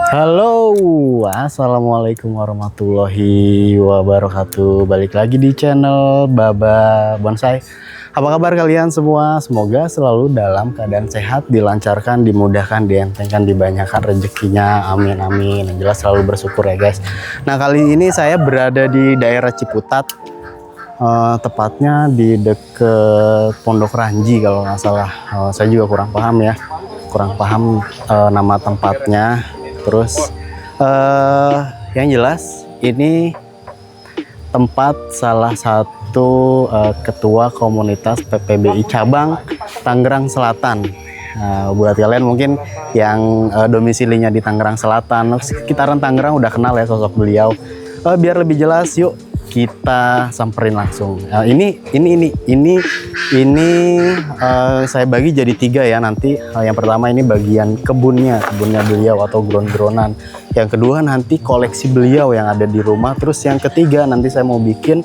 Halo, assalamualaikum warahmatullahi wabarakatuh. Balik lagi di channel Baba Bonsai. Apa kabar kalian semua? Semoga selalu dalam keadaan sehat, dilancarkan, dimudahkan, dientengkan, dibanyakan rezekinya. Amin amin. Yang jelas selalu bersyukur ya guys. Nah kali ini saya berada di daerah Ciputat, tepatnya di deket Pondok Ranji kalau nggak salah. Saya juga kurang paham ya, nama tempatnya. Terus yang jelas ini tempat salah satu ketua komunitas PPBI cabang Tangerang Selatan. Buat kalian mungkin yang domisilinya di Tangerang Selatan, sekitaran Tangerang udah kenal ya sosok beliau. Biar lebih jelas, yuk kita samperin langsung. Ini saya bagi jadi 3 ya nanti. Yang pertama ini bagian kebunnya beliau atau ground-groundan. Yang kedua nanti koleksi beliau yang ada di rumah. Terus yang ketiga nanti saya mau bikin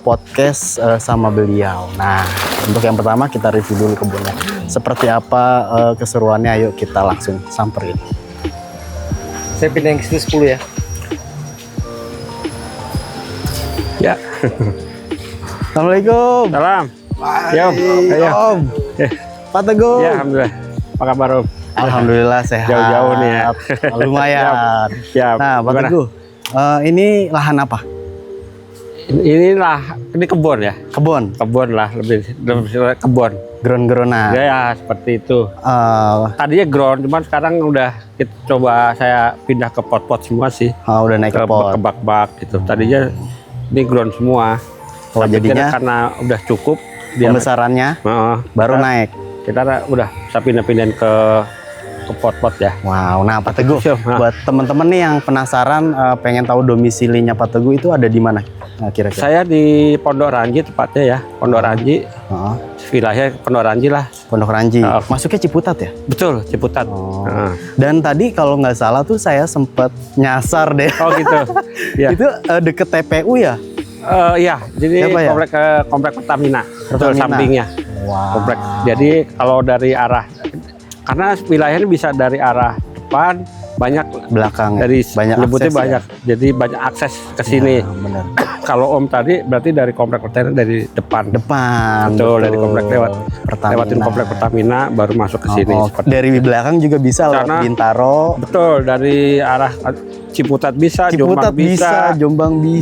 podcast sama beliau. Nah untuk yang pertama kita review dulu kebunnya. Seperti apa keseruannya, ayo kita langsung samperin. Saya pindah yang ke sini 10 ya. Ya. Assalamualaikum. Salam. Yo, Om. Pak Teguh. Ya, alhamdulillah. Apa kabar Om? Alhamdulillah sehat. Jauh-jauh nih ya. Lumayan. Siap. Nah, Pak Teguh. Ini lahan apa? Inilah ini kebun ya. Kebun Lah, lebih kebun. Ground-groundan. Ya, seperti itu. Tadinya ground, cuman sekarang udah coba saya pindah ke pot-pot semua sih. Udah naik ke pot. Ke bak-bak gitu. Tadinya ini ground semua. Jadinya karena udah cukup pembesarannya baru naik. Kita udah bisa pindah-pindahin ke pot-pot ya. Wow, nah Pak Teguh, buat teman-teman nih yang penasaran pengen tahu domisilinya Pak Teguh itu ada di mana? Nah, kira-kira. Saya di Pondok Ranji tepatnya ya, Pondok Ranji. Wilayah Pondok Ranji lah. Pondok Ranji. Masuknya Ciputat ya? Betul, Ciputat. Dan tadi kalau nggak salah tuh saya sempat nyasar deh. Oh gitu. Ya. Itu deket TPU ya? Iya, jadi ya? komplek Pertamina. Betul, sampingnya. Wow. Komplek. Jadi kalau dari arah, karena wilayahnya bisa dari arah depan, banyak belakang. Dari banyak nyebutnya akses, banyak. Ya? Jadi banyak akses ke sini. Ya, benar. Kalau Om tadi berarti dari komplek Pertamina dari depan. Betul. Dari komplek lewatin komplek Pertamina baru masuk ke sini. Dari belakang juga bisa lewat Bintaro. Betul, dari arah Ciputat bisa, Jombang bisa,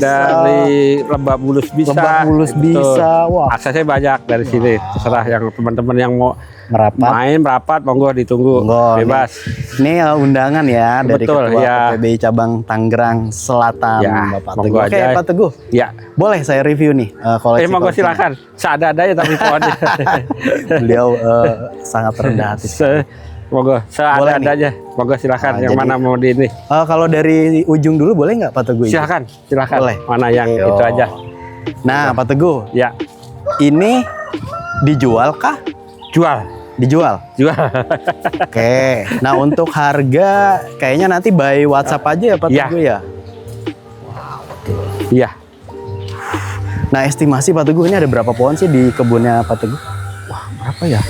dari Lebak Bulus bisa. Wah. Aksesnya banyak dari sini. Terserah yang teman-teman yang mau merapat, monggo ditunggu. Bebas. Ini undangan ya dari Ketua PPBI cabang Tangerang Selatan, ya, Bapak Teguh. Oke, Pak Teguh. Ya. Boleh saya review nih koleksi. Monggo silakan. Seadanya tapi pohonnya. Beliau sangat rendah hati. Monggo, seadanya. Monggo silakan. Yang mana mau di ini? Kalau dari ujung dulu boleh nggak Pak Teguh? Silakan. Boleh. Mana yang itu aja? Nah, Pak Teguh. Ya. Ini dijual kah? Dijual. Oke. Nah, untuk harga kayaknya nanti by WhatsApp aja ya Pak Teguh ya. Wow, betul. Iya. Nah, estimasi Pak Teguh ini ada berapa pohon sih di kebunnya Pak Teguh? Wah, berapa ya?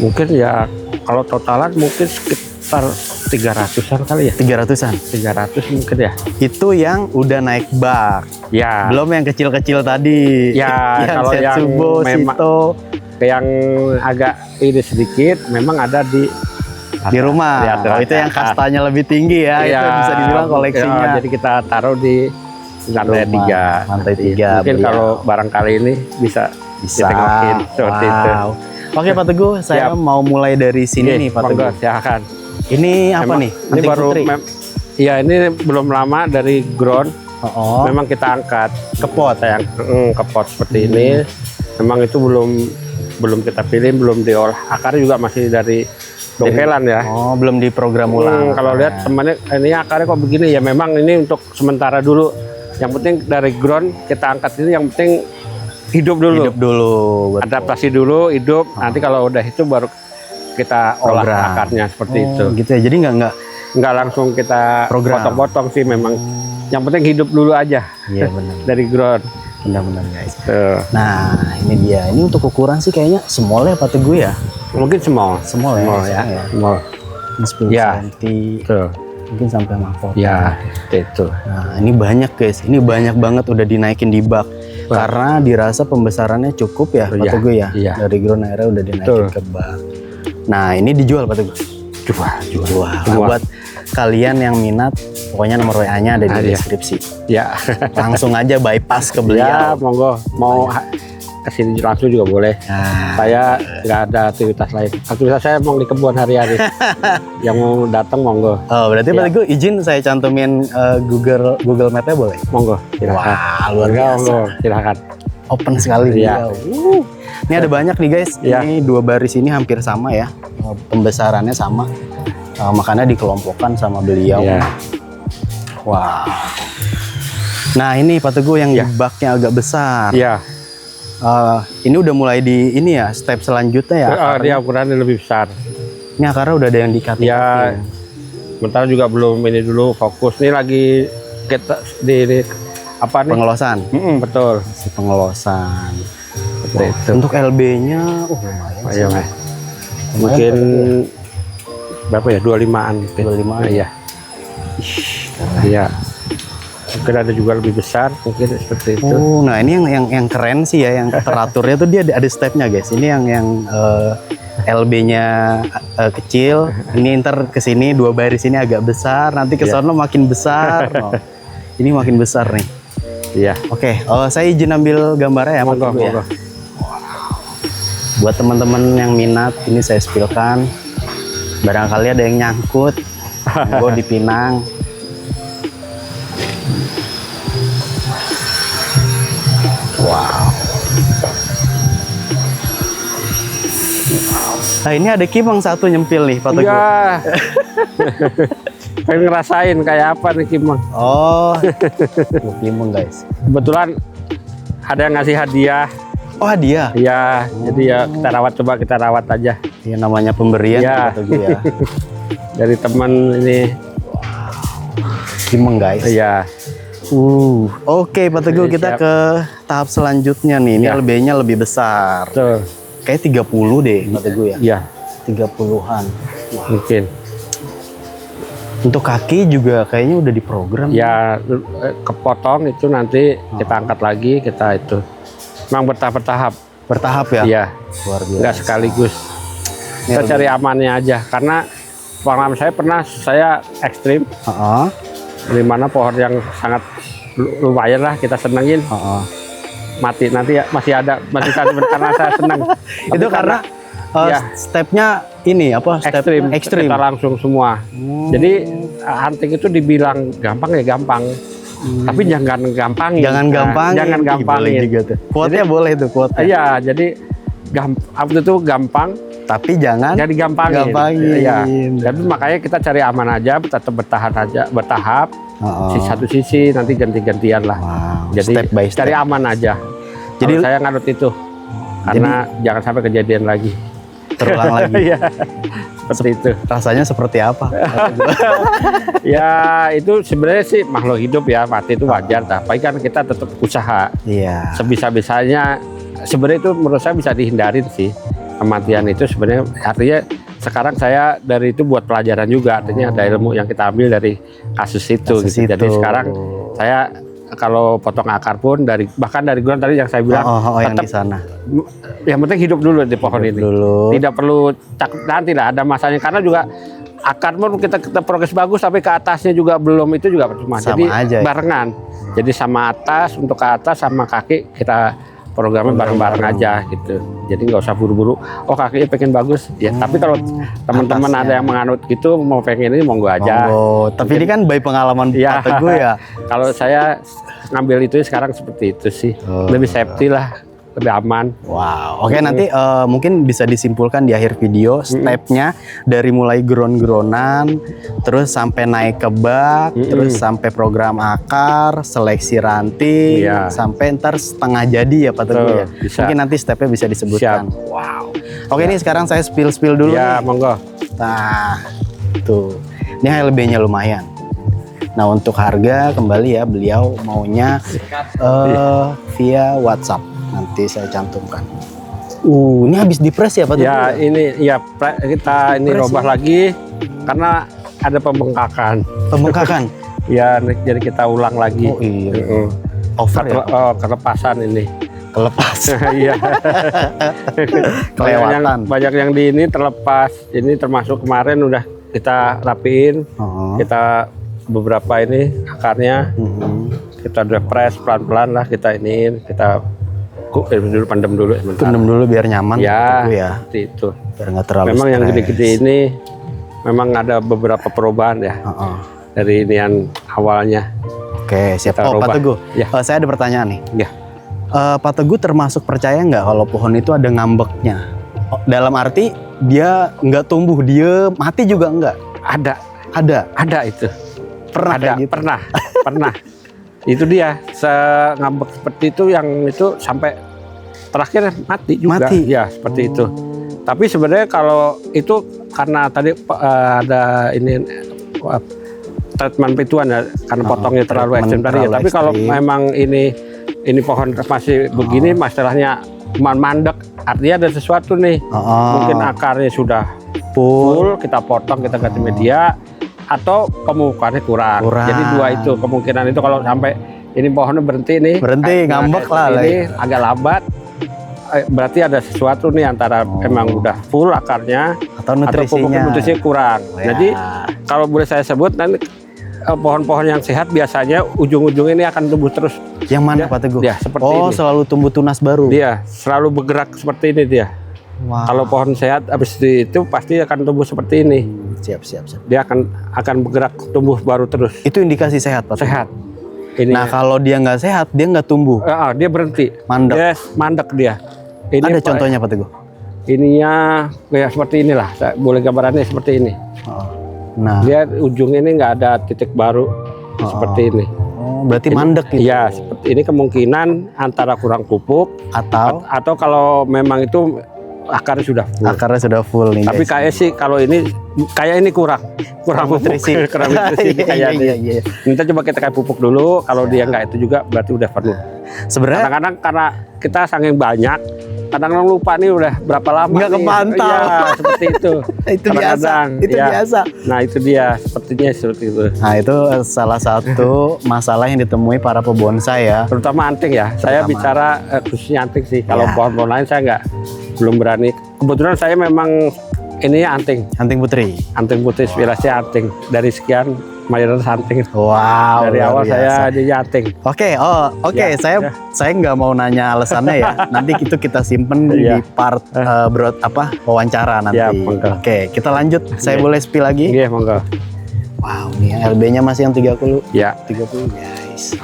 Mungkin ya kalau totalan mungkin sekitar 300-an kali ya. 300 mungkin ya. Itu yang udah naik bak. Ya. Belum yang kecil-kecil tadi. Ya, yang kalau Setsubo, Sito. Yang agak ini sedikit memang ada di rumah. Itu yang kastanya lebih tinggi ya. Itu bisa dibilang koleksinya. Jadi kita taruh di lantai 3. Mungkin kalau barangkali ini bisa ditengokin seperti itu. Oke Pak Teguh, saya mau mulai dari sini nih Pak Teguh. Silakan. Ini apa nih? Ini baru ya ini belum lama dari ground. Memang kita angkat ke pot sayang. Ke pot seperti ini. Memang itu belum kita pilih, belum diolah. Akarnya juga masih dari dongkelan ya. Belum diprogram ulang. Kalau lihat temannya ini akarnya kok begini ya, memang ini untuk sementara dulu. Yang penting dari ground kita angkat ini, yang penting hidup dulu. Betul. Adaptasi dulu, hidup. Nanti kalau udah itu baru kita olah akarnya seperti itu. Gitu ya. Jadi nggak langsung kita potong-potong sih, memang. Yang penting hidup dulu aja. Iya benar. Dari ground. Benar-benar guys. Nah ini dia. Ini untuk ukuran sih kayaknya small ya Pak Teguh ya. Mungkin small. Small ya. Small. 10 ya. cm. mungkin sampai mahkota. Ya, itu. Nah, ini banyak guys, ini banyak banget udah dinaikin di bak. Karena dirasa pembesarannya cukup ya, Pak Teguh ya. Iya. Dari ground akhirnya udah dinaikin ke bak. Nah, ini dijual Pak Teguh. Jual. Nah, buat kalian yang minat, pokoknya nomor WA-nya ada di deskripsi. Ya. Langsung aja bypass ke Ya, beliau. monggo. Mau kesini langsung juga boleh. Saya nggak ada aktivitas lain. Aktivitas saya mau di kebun hari-hari. Yang mau datang monggo. Oh, berarti Pak Teguh izin saya cantumin Google Map-nya boleh? Monggo, silakan. Wah, luar biasa. Monggo, silakan. Open sekali Iya. beliau. Ini ada banyak nih guys. Ini 2 baris ini hampir sama ya. Pembesarannya sama. Makanya dikelompokkan sama beliau. Iya. Wow. Nah, ini Pak Teguh yang baknya agak besar. Iya. Ini udah mulai di ini ya, step selanjutnya ya. Dia ukurannya lebih besar. Ini akarnya udah ada yang di-cutting. Ya. Sementara juga belum ini dulu fokus. Ini lagi kita di apa nih? Pengelosan. Betul. Si pengelosan. Seperti itu. Untuk LB-nya lumayan. Ayo, Mas. Mungkin berapa ya? 25-an. 25-an. Iya. Iya. Mungkin ada juga lebih besar, mungkin seperti itu. Oh, nah ini yang keren sih ya, yang teraturnya tuh dia ada stepnya guys. Ini yang LB-nya kecil, ini ntar ke sini 2 baris ini agak besar, nanti ke sono makin besar. Oh, ini makin besar nih. Iya. Oke, saya izin ambil gambarnya ya, Monggo, Mas Teguh ya. monggo. Buat teman-teman yang minat, ini saya spillkan. Barangkali ada yang nyangkut, gue dipinang. Wow. Nah, ini ada kimeng satu nyempil nih, Pak Teguh. Iya. Pengen ngerasain kayak apa nih Kimeng. Oh, kimeng guys. Kebetulan ada yang ngasih hadiah. Oh, hadiah. Iya, jadi ya kita rawat aja. Ya namanya pemberian Ya. Pak Teguh ya. Dari teman ini. Kimeng guys. Iya. Oke Pak Teguh, kita Siap. ke tahap selanjutnya nih. Ini Ya. LB-nya lebih besar. Tuh. Kayak 30 deh Pak Teguh ya. Iya, 30-an. mungkin. Untuk kaki juga kayaknya udah diprogram. Ya kepotong itu nanti kita angkat lagi, kita itu. Memang bertahap-tahap. Bertahap ya. Iya. Luar biasa. Enggak sekaligus. Ini Kita lebih- cari amannya aja karena pengalaman saya ekstrim Heeh. di mana pohon yang sangat lumayan lah kita senengin Heeh. mati nanti ya masih karena saya senang. Tapi Itu karena ya. stepnya ini apa? Step ekstrim. kita langsung semua. Jadi hunting itu dibilang gampang ya gampang. Tapi jangan gampangin. Jangan gampangin. Jangan Ih, boleh gampangin. juga tuh. Quote-nya boleh tuh quote. Iya, jadi waktu itu gampang, Tapi jangan jadi gampangin. gampangin. Iya. Jadi makanya kita cari aman aja, tetap bertahan aja, bertahap. Heeh. Si satu sisi nanti ganti-gantian lah. Wow, Jadi step by step. cari aman aja. Jadi Jadi saya nganut itu. Karena jangan sampai kejadian lagi. terulang lagi. Iya. Seperti itu. Rasanya seperti apa? Ya itu sebenarnya sih makhluk hidup ya, mati itu wajar. Tapi kan kita tetap usaha Iya. sebisa-bisanya. Sebenarnya itu menurut saya bisa dihindarin sih kematian itu sebenarnya. Artinya sekarang saya dari itu buat pelajaran juga. Artinya ada ilmu yang kita ambil dari kasus itu. Kasus gitu. Jadi itu. sekarang saya kalau potong akar pun bahkan dari ground tadi yang saya bilang yang tetap di sana. yang penting hidup dulu di pohon ini. Dulu. Tidak perlu nanti lah ada masanya karena juga akar pun kita progres bagus tapi ke atasnya juga belum, itu juga percuma. Sama Jadi aja ya. barengan. Jadi sama atas, untuk ke atas sama kaki kita programnya bareng-bareng aja gitu. Jadi nggak usah buru-buru. Oh kakinya pengen bagus ya. Tapi kalau teman-teman atasnya. ada yang menganut gitu mau pengen ini monggo aja. Monggo. Tapi ini kan by pengalaman Iya. Pak Teguh ya. Kalau saya ngambil itu sekarang seperti itu sih. Oh. Lebih safety lah, lebih aman. Wow. Oke, nanti mungkin bisa disimpulkan di akhir video stepnya dari mulai ground-groundan, terus sampai naik ke bak, terus sampai program akar, seleksi ranting, Iya. sampai ntar setengah jadi ya Pak Teguh Betul, ya. bisa. Mungkin nanti stepnya bisa disebutkan. Siap. Wow. Oke, ini sekarang saya spill dulu Ya nih. monggo. Nah, tuh. Ini HLB-nya lumayan. Nah, untuk harga kembali ya, beliau maunya via WhatsApp. Nanti saya cantumkan. Ini habis dipres ya Pak Teguh? Ya ini ya kita ini Press robah ya? lagi karena ada pembengkakan. Pembengkakan. Ya, jadi kita ulang lagi. Oh iya. Over ya? Kelepasan ini. Kelepas. Iya. Kelewatan. Banyak yang di ini terlepas. Ini termasuk kemarin udah kita rapiin. Kita beberapa ini akarnya. Kita udah press pelan-pelan lah, kita iniin, kita dulu pendem dulu sebentar. Pendem dulu biar nyaman. Ya, ya. seperti itu. Biar nggak terlalu memang stress. Yang gede-gede ini memang ada beberapa perubahan ya. Dari ini yang awalnya. Oke, siap. Oh, Pak Teguh. Ya. Saya ada pertanyaan nih. Ya. Pak Teguh termasuk percaya nggak kalau pohon itu ada ngambeknya? Dalam arti dia nggak tumbuh, dia mati juga nggak? Ada itu. Pernah ada, gitu? Pernah. Itu dia, ngambek seperti itu yang itu sampai terakhir mati juga. Mati? Ya, seperti itu. Tapi sebenarnya kalau itu karena tadi ada ini treatment pituan ya, karena potongnya terlalu ekstrim tadi ya. Tapi kalau memang ini pohon masih begini, masalahnya mandek, artinya ada sesuatu nih. Mungkin akarnya sudah full, kita potong, kita ganti media, atau pemupukannya kurang. Jadi dua itu kemungkinan itu. Kalau sampai ini pohonnya berhenti nih, ngambek lah ini agak lambat, berarti ada sesuatu nih antara emang udah full akarnya atau nutrisinya kurang. Jadi kalau boleh saya sebut, nanti pohon-pohon yang sehat biasanya ujung-ujung ini akan tumbuh terus. Yang mana Pak Teguh? Ya, seperti ini. Selalu tumbuh tunas baru. Dia selalu bergerak seperti ini dia. Kalau pohon sehat habis itu pasti akan tumbuh seperti ini. Siap. Dia akan bergerak tumbuh baru terus. Itu indikasi sehat, Pak. Sehat. Ini nah, kalau dia nggak sehat, dia nggak tumbuh. Dia berhenti. Mandek. Mandek dia. Ini ada contohnya, Pak Teguh? Ininya ya seperti inilah. Boleh gambarannya seperti ini. Nah, dia ujung ini nggak ada titik baru seperti ini. Berarti mandek gitu. Iya, seperti ini kemungkinan antara kurang pupuk atau kalau memang itu akarnya sudah full. Akarnya sudah full nih. Tapi kayak sih kalau ini kayak ini kurang nutrisi. Kurang nutrisi kayaknya. Kita coba kita kayak pupuk dulu. Kalau dia nggak itu juga berarti udah penuh. Sebenarnya kadang-kadang karena kita saking banyak, kadang-kadang lupa nih udah berapa lama nggak kepantau. Iya, seperti itu. Itu biasa. Itu biasa. Nah, itu dia sepertinya seperti itu. Nah, itu salah satu masalah yang ditemui para pebonsai ya. Terutama anting ya. Saya bicara khususnya anting sih. Kalau pohon-pohon lain saya belum berani. Kebetulan saya memang ini anting. Anting putri. Anting putri, inspirasi anting. Dari sekian mayoritas anting. Wow. Dari awal saya jadi anting. Oke. Saya nggak mau nanya alasannya ya. Nanti itu kita simpen di part wawancara nanti. Oke, kita lanjut. Saya boleh spill lagi? Iya, monggo. Wow, nih LB-nya masih yang 30. Ya. 30 guys.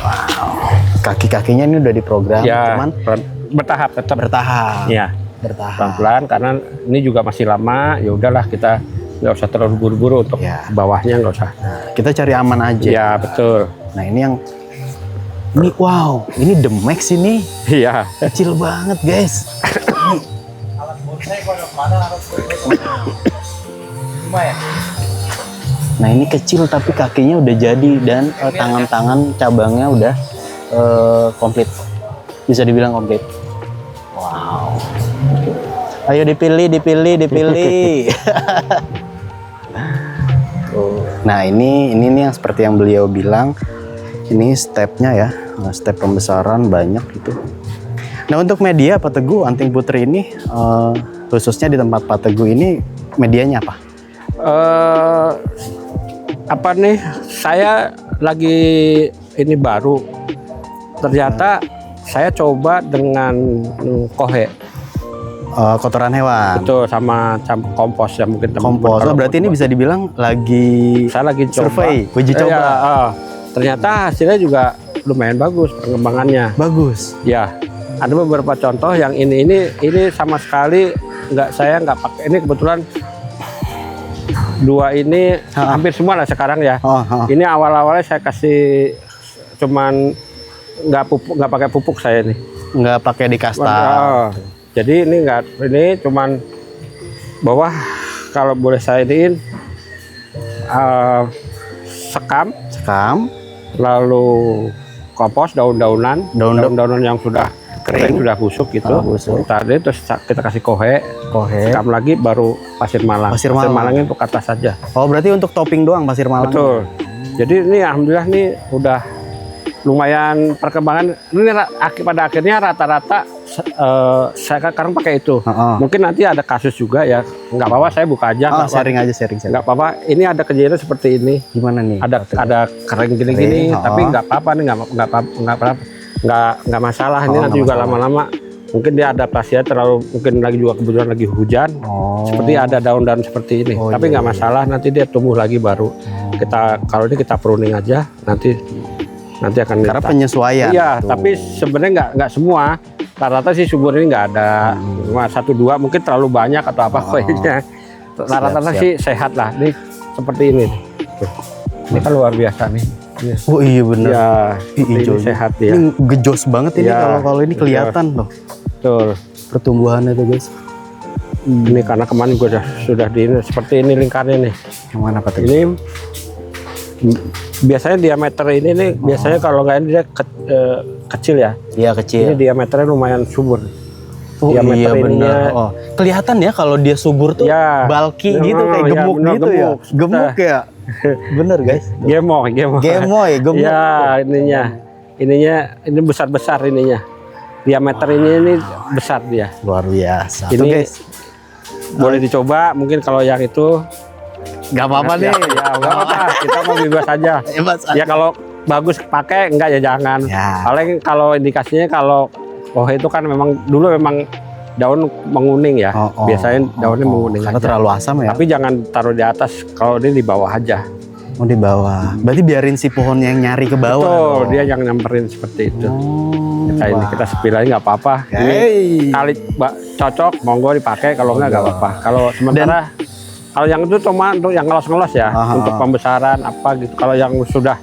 Wow. Kaki-kakinya ini udah diprogram, cuman bertahap, tetap bertahap. Iya. Bertahap. Pelan-pelan karena ini juga masih lama. Ya udahlah, kita nggak usah terlalu buru-buru untuk bawahnya, nggak usah. Nah, kita cari aman aja. Ya, betul. Nah, ini wow, ini the max ini. Iya. Kecil banget, guys. Nah, ini kecil tapi kakinya udah jadi dan tangan-tangan cabangnya udah komplit. Bisa dibilang komplit. Wow. Ayo dipilih. Nah, ini nih yang seperti yang beliau bilang. Ini stepnya ya, step pembesaran banyak gitu. Nah, untuk media Pak Teguh, anting putri ini khususnya di tempat Pak Teguh ini medianya apa? Apa nih? Saya lagi ini baru. Ternyata saya coba dengan kohe. Kotoran hewan. Betul, sama kompos ya mungkin. Kompos. Berarti ini bisa dibilang saya lagi survei, uji coba. Ternyata hasilnya juga lumayan bagus perkembangannya. Bagus. Ya, ada beberapa contoh yang ini sama sekali saya nggak pakai. Ini kebetulan dua ini hampir semua lah sekarang ya. Ini awal-awalnya saya kasih cuman nggak pakai pupuk saya nih. Nggak pakai di kasta. Jadi ini cuman bawah kalau boleh saya iniin sekam, lalu kompos daun-daunan yang sudah kering. sudah busuk gitu. Busuk. Tadi terus kita kasih kohe, Kohe. sekam lagi baru pasir malang. Pasir malang. Malangnya untuk atas saja. Oh, berarti untuk topping doang pasir malang. Betul. Jadi ini alhamdulillah nih udah lumayan perkembangan. Ini pada akhirnya rata-rata saya sekarang pakai itu. Mungkin nanti ada kasus juga ya. Nggak apa-apa, saya buka aja. Oh, sharing aja, sharing. Nggak apa-apa. Ini ada kejadian seperti ini. Gimana nih? Ada kering gini-gini, tapi nggak apa-apa nih, nggak masalah. Ini nanti juga lama-lama mungkin dia adaptasinya terlalu, mungkin lagi juga kebetulan lagi hujan. Seperti ada daun-daun seperti ini. Tapi nggak masalah, nanti dia tumbuh lagi baru. Kalau ini kita pruning aja, nanti akan karena penyesuaian. Iya, tapi sebenarnya nggak semua. Rata-rata sih subur ini nggak ada, cuma 1-2 mungkin terlalu banyak atau apa kayaknya. Rata-rata sih sehat lah. Ini seperti ini. Tuh. Ini kan luar biasa nih. Oh iya benar. Ya, ini sehat ya. Ini gejos banget ini Ya, kalau ini kelihatan loh. Betul. Pertumbuhannya tuh guys. Ini karena kemarin gue sudah di ini, seperti ini lingkarnya nih. Yang mana Pak? Ini biasanya diameter ini nih, biasanya kalau nggak ini dia kecil ya. Iya kecil. Ini diameternya lumayan subur. Oh diameter iya ininya, benar. Oh, kelihatan ya kalau dia subur tuh ya, bulky gitu kayak ya, gemuk bener, gitu ya. Gemuk ya. Bener guys. Gemoy. Gemuk. Ya, ininya ini besar ininya. Diameter ini besar dia. Luar biasa. Ini Tuh, guys. Boleh dicoba, mungkin kalau yang itu Gak apa-apa nih. Ya, nggak apa-apa. Kita mau bebas aja. Ya kalau bagus pakai, enggak ya jangan. Ya. Paling kalau indikasinya kalau itu kan memang dulu memang daun menguning ya. Biasanya daunnya menguning. Karena aja. terlalu asam ya. Tapi jangan taruh di atas. Kalau ini di bawah aja. Oh di bawah. Berarti biarin si pohon yang nyari ke bawah. Betul, dia yang nyamperin seperti itu. Kita spill aja nggak apa-apa. Ini kali cocok, monggo dipakai. Kalau nggak apa-apa. Kalau sementara kalau yang itu cuma untuk yang ngelos-ngelos ya, untuk pembesaran apa gitu. Kalau yang sudah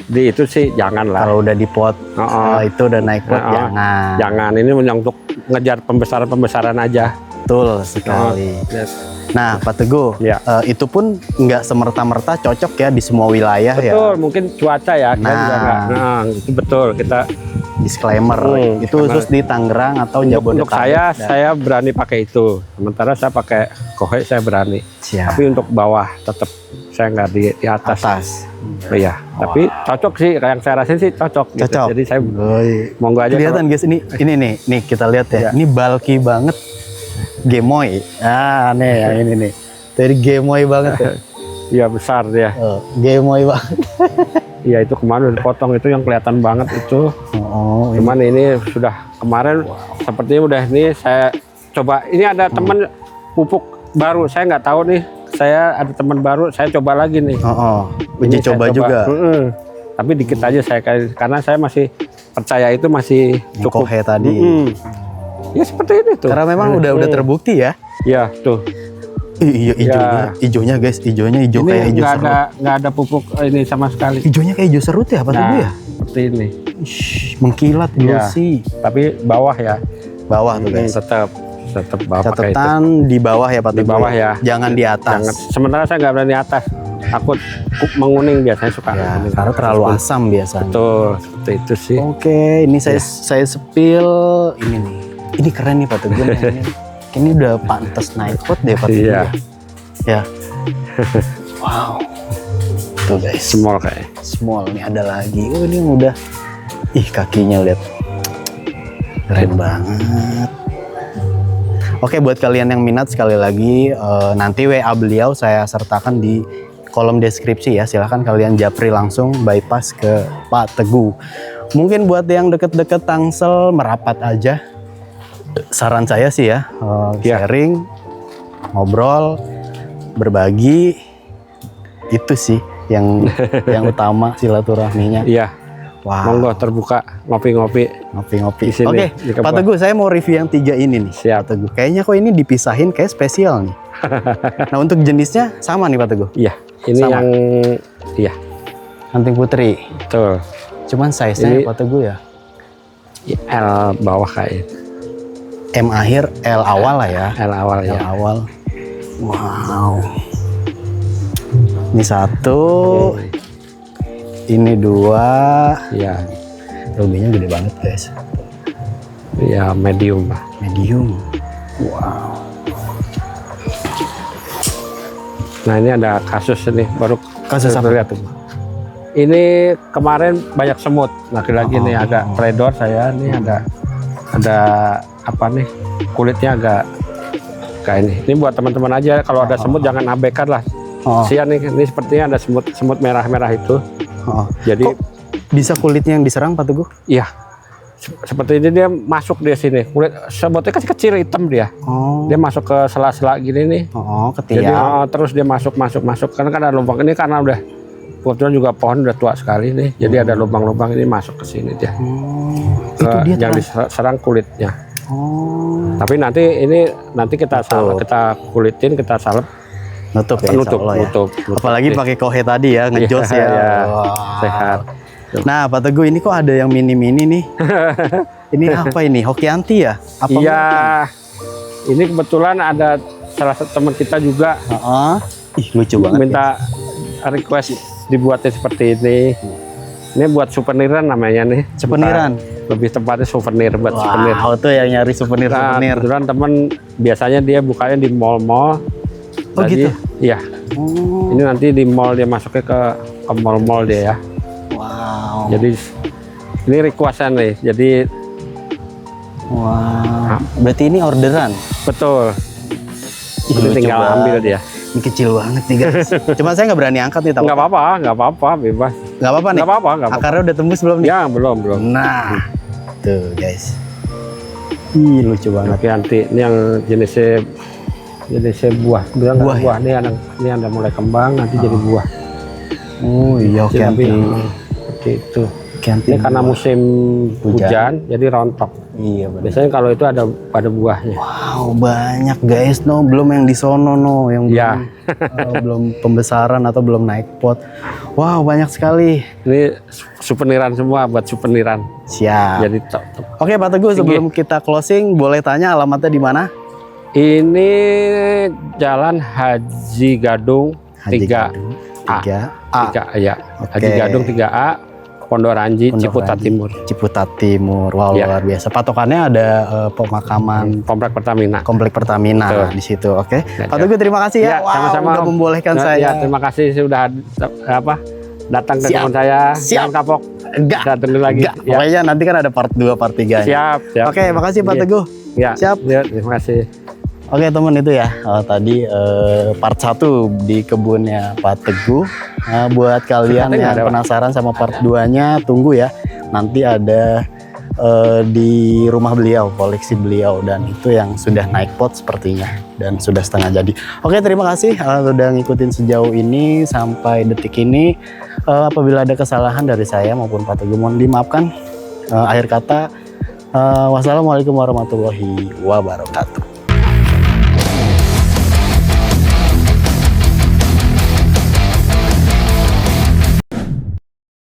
di itu sih jangan lah. Kalau udah di pot, itu udah naik pot jangan. Jangan, ini untuk ngejar pembesaran aja. Betul sekali. Nah Pak Teguh, itu pun nggak semerta-merta cocok ya di semua wilayah ya. Betul, mungkin cuaca ya. Itu betul, kita disclaimer itu khusus di Tangerang atau Jabodetabek. Untuk saya berani pakai itu. Sementara saya pakai kohe, saya berani. Siap. Tapi untuk bawah tetap saya nggak di atas. Iya, tapi cocok sih. Yang saya rasain sih cocok. Gitu. Jadi saya monggo aja. Kelihatan guys, ini nih kita lihat ya. Ini bulky banget. Gemoy. Nih yang ini nih. Dari gemoy banget ya. Iya besar dia. Gemoy banget. Iya itu kemarin dipotong itu yang kelihatan banget itu. Cuman ini sudah kemarin sepertinya udah ini saya coba. Ini ada teman pupuk baru, saya nggak tahu nih. Saya ada teman baru, saya coba lagi nih. Uji coba juga. Tapi dikit aja saya karena saya masih percaya itu masih cukup. Kohe tadi. Ya seperti ini tuh. Karena memang udah terbukti ya. Iya tuh. Iya ijonya guys, ijonya hijau kayak hijau serut. Nggak ada pupuk ini sama sekali. Ijonya kayak hijau serut ya Pak Teguh ya? Seperti ini. Mengkilat sih. Tapi bawah ya. Bawah tuh guys. Tetap bawah. Catatan di bawah ya Pak Teguh. Di bawah ya. Jangan di atas. Sementara saya nggak berani atas. Takut menguning biasanya suka. Ya, karena terlalu asam biasanya. Betul, seperti itu sih. Oke, ini saya spill ini nih. Ini keren nih Pak Teguh. Ini udah pantas naik pot deh Pak Teguh. Iya. Ya. Wow. Tuh guys. Small kayak. Small nih ada lagi. Oh ini yang udah. Kakinya lihat. Keren banget. Oke buat kalian yang minat sekali lagi nanti WA beliau saya sertakan di kolom deskripsi ya. Silahkan kalian japri langsung bypass ke Pak Teguh. Mungkin buat yang deket-deket Tangsel merapat aja. Saran saya sih ya, sharing, ngobrol, berbagi, itu sih yang utama silaturahminya. Iya. Wow. Monggo terbuka ngopi-ngopi. Ngopi-ngopi. Oke, Pak Teguh saya mau review yang 3 ini nih. Siap. Pak Teguh. Kayaknya kok ini dipisahin kayak spesial nih. Nah untuk jenisnya sama nih Pak Teguh? Iya. Ini sama. yang iya. Anting putri. Betul. Cuman size-nya Pak Teguh ya? L bawah kayak. M akhir, L awal lah ya. L awal ya. L awal. Wow. Ini 1. Ini 2. Iya. Rubinya gede banget guys. Ya medium lah. Medium. Wow. Nah ini ada kasus ini baru Kasus apa? lihat tuh. Ini kemarin banyak semut. Lagi-lagi nih agak predor saya. Ini ada apa nih? Kulitnya agak kayak ini. Ini buat teman-teman aja. Kalau ada semut jangan abaikan lah. Kasihan nih. Ini sepertinya ada semut merah-merah itu. Jadi kok bisa kulitnya yang diserang Pak Teguh? iya. Seperti ini dia masuk di sini. Kulit semutnya kecil hitam dia. Dia masuk ke sela-sela gini nih. Ke Jadi tiang. terus dia masuk. Karena kan ada lubang ini karena udah kebetulan juga pohon udah tua sekali nih. Jadi ada lubang-lubang ini masuk ke sini dia. Itu dia yang diserang kulitnya. Tapi nanti kita kulitin, kita salep. Nutup ya, Nutup. Apalagi pakai kohe tadi ya, ngejos ya. Wow. Sehat. Nah, Pak Teguh ini kok ada yang mini-mini nih. Ini apa ini? Hokianti ya? Apa Iya. Ini kebetulan ada salah satu teman kita juga Ih, lucu banget. minta request dibuatnya seperti ini. Ini buat souveniran namanya nih. Souveniran. Lebih tepatnya souvenir buat souvenir. Wow, tuh yang nyari souvenir. Nah, kebetulan teman biasanya dia bukanya di mall-mall. Oh Jadi, gitu? Iya. Ini nanti di mall dia masuknya ke mall-mall dia ya. Wow. Jadi ini requestan nih. Jadi wow. Berarti ini orderan? betul. Ih, Ini lucu tinggal banget. ambil dia. Ini kecil banget nih guys. Cuma saya nggak berani angkat nih. Nggak apa-apa, bebas. Nggak apa-apa nih? Nggak apa-apa. Akarnya udah tembus belum nih? Ya, belum. Nah, tuh guys. Ih, lucu banget. Oke, nanti ini yang jenisnya buah. Bilang Buah, buah. Ini ada mulai kembang, nanti jadi buah. Oh iya, Jadi, Hokianti. seperti itu. Hokianti. Ini karena musim hujan, jadi rontok. Iya benar. Biasanya kalau itu ada buahnya. Wow, banyak guys, no, belum yang di sono, no, yang Ya. belum pembesaran atau belum naik pot. Wow, banyak sekali. Ini souveniran semua buat souveniran. Siap. Jadi Oke, Pak Teguh, sebelum kita closing, boleh tanya alamatnya di mana? ini Jalan Haji Gadung 3A. 3A. Ya. Haji Gadung 3A, Pondok Ranji, Ciputat Timur. Ciputat Timur. Wow, Ya. luar biasa. Patokannya ada pemakaman Komplek Pertamina. Komplek Pertamina Betul. di situ. Oke. Ya, Pak Teguh, terima kasih ya. Ya, Wow, sama-sama. udah membolehkan Nah, saya. ya, terima kasih sudah datang ke Siap. teman saya. Siap. Jangan kapok. Enggak. Kita tunggu lagi. Enggak. Ya. Pokoknya nanti kan ada part 2, part 3. Siap. Oke, makasih Pak Iya. Teguh. Ya. Siap. Ya, terima kasih. Oke teman, itu ya tadi part 1 di kebunnya Pak Teguh. Buat kalian Katanya yang ada, Pak. penasaran sama part 2-nya, tunggu ya. Nanti ada di rumah beliau, koleksi beliau, dan itu yang sudah naik pot sepertinya dan sudah setengah jadi. Oke, terima kasih sudah ngikutin sejauh ini sampai detik ini. Apabila ada kesalahan dari saya maupun Pak Teguh, mohon dimaafkan. Akhir kata, wassalamualaikum warahmatullahi wabarakatuh.